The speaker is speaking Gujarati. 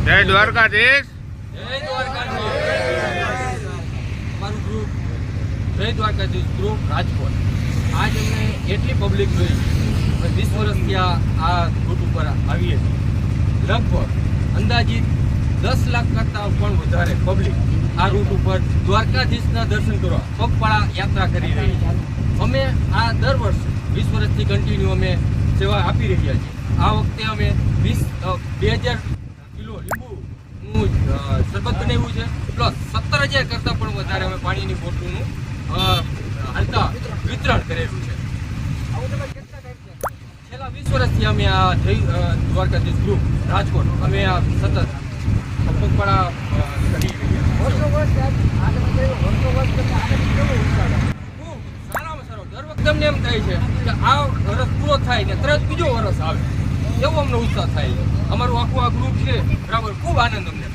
જય દ્વારકાધીશ. જય દ્વારકાધીશ. અમારું ગ્રુપ જય દ્વારકાધીશ ગ્રુપ રાજકોટ. આજ અમને એટલી પબ્લિક જોઈ 20 વર્ષથી આ રૂટ ઉપર આવીએ છીએ. લગભગ અંદાજિત 10 લાખ કરતાં પણ વધારે પબ્લિક આ રૂટ ઉપર દ્વારકાધીશના દર્શન કરવા પગપાળા યાત્રા કરી રહી છે. અમે આ દર વર્ષે 20 વર્ષથી કન્ટિન્યુ અમે સેવા આપી રહ્યા છીએ. આ વખતે અમે 2000 કિલો લીંબુનું શરબત બનાવ્યું છે, પ્લસ 17,000 કરતાં પણ વધારે અમે પાણીની બોટલનું હાલતા વિતરણ કરેલું છે. છેલ્લા 20 વર્ષથી અમે આ જય દ્વારકાધીશ ગ્રુપ રાજકોટ અમે આ સતત પગપાળા કરી રહ્યા ખૂબ સારામાં સારો. દર વખતે અમને એમ થાય છે કે આ વર્ષ પૂરો થાય ને તરત બીજો વર્ષ આવે એવો અમને ઉત્સાહ થાય છે. અમારું આખું આ ગ્રુપ છે બરાબર, ખૂબ આનંદ અમને